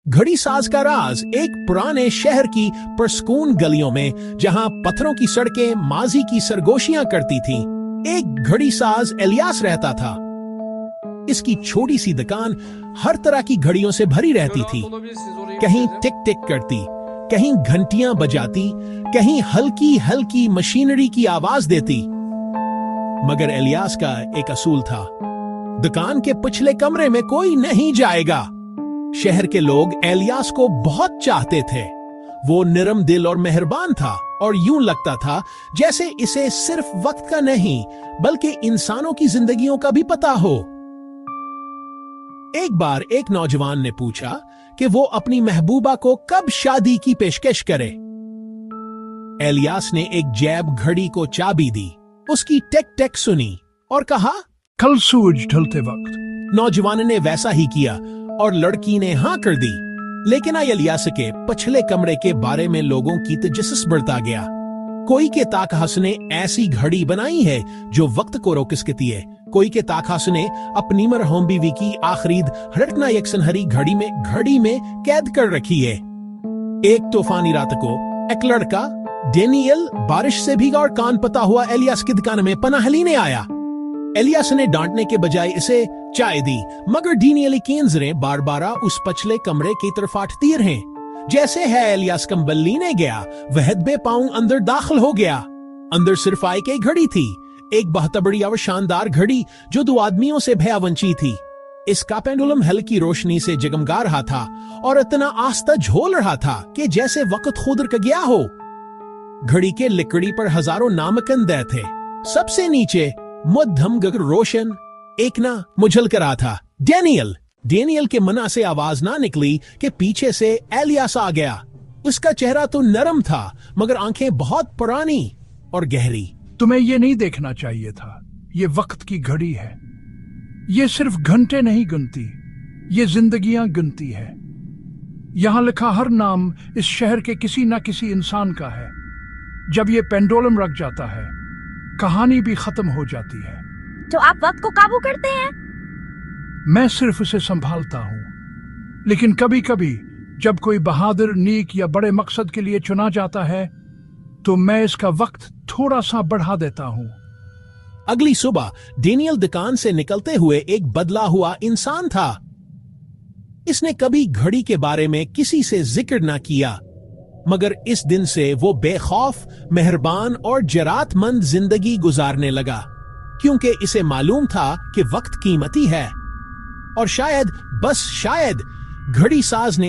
घड़ी साज का राज एक पुराने शहर की पुरस्कून गलियों में, जहां पत्थरों की सड़कें माजी की सरगोशियां करती थीं, एक घड़ी साज इलियास रहता था। इसकी छोटी सी दुकान हर तरह की घड़ियों से भरी रहती थी। कहीं टिक टिक करती, कहीं घंटियां बजाती, कहीं हल्की हल्की मशीनरी की आवाज देती। मगर इलियास का एक असूल था, दुकान के पिछले कमरे में कोई नहीं जाएगा। शहर के लोग इलियास को बहुत चाहते थे। वो नरम दिल और मेहरबान था, और यूं लगता था जैसे इसे सिर्फ वक्त का नहीं बल्कि इंसानों की जिंदगियों का भी पता हो। एक बार एक नौजवान ने पूछा कि वो अपनी महबूबा को कब शादी की पेशकश करे। इलियास ने एक जैब घड़ी को चाबी दी, उसकी टेक टेक सुनी और कहा, कल सूरज ढलते वक्त। नौजवान ने वैसा ही किया और लड़की ने हाँ कर दी। लेकिन इलियास के पिछले कमरे के बारे में लोगों की तजस्सुस बढ़ता गया। कोई के ताकहस ने ऐसी घड़ी बनाई है जो वक्त को रोक सकती है। कोई के ताकहस ने अपनी मरहूम बीवी की आखिरी हड़कना यकसनहरी घड़ी में कैद कर रखी है। एक तूफानी रात को एक लड़का डेनियल बारिश से भीगा और कान पता हुआ इलियास की दुकान में पनाह लेने आया। इलियास ने डांटने के बजाय इसे चाय दी, मगर डेनियल की नजरें बार बार उस पिछले कमरे की तरफ आटती रहीं। जैसे है इलियास कंबल लेने गया, वह बेपांव अंदर दाखिल हो गया। अंदर सिर्फ एक ही घड़ी थी, एक बहुत बड़ी और शानदार घड़ी जो दो आदमियों से भयावंची थी। इसका पेंडुलम हल्की रोशनी से जगमगा रहा था और इतना आस्था झोल रहा था कि जैसे वक्त खुद रुक गया हो। घड़ी के लकड़ी पर हजारों नामकंदे थे। सबसे नीचे मध्यम गगन रोशन एक ना मुझल कर रहा था, डेनियल के मना से आवाज ना निकली कि पीछे से इलियास आ गया। उसका चेहरा तो नरम था, मगर आंखें बहुत पुरानी और गहरी। तुम्हें ये नहीं देखना चाहिए था, ये वक्त की घड़ी है। ये सिर्फ घंटे नहीं गिनती, ये जिंदगियां गिनती है। यहां लिखा हर नाम इस शहर के किसी न किसी इंसान का है। जब ये पेंडुलम रख जाता है, कहानी भी खत्म हो जाती है। तो आप वक्त को काबू करते हैं? मैं सिर्फ उसे संभालता हूं, लेकिन कभी कभी जब कोई बहादुर, नीक या बड़े मकसद के लिए चुना जाता है, तो मैं इसका वक्त थोड़ा सा बढ़ा देता हूं। अगली सुबह डेनियल दुकान से निकलते हुए एक बदला हुआ इंसान था। इसने कभी घड़ी के बारे में किसी से जिक्र ना किया, मगर इस दिन से वो बेखौफ, मेहरबान और जरातमंद जिंदगी गुजारने लगा, क्योंकि इसे मालूम था कि वक्त कीमती है। और शायद, बस शायद, घड़ी साज ने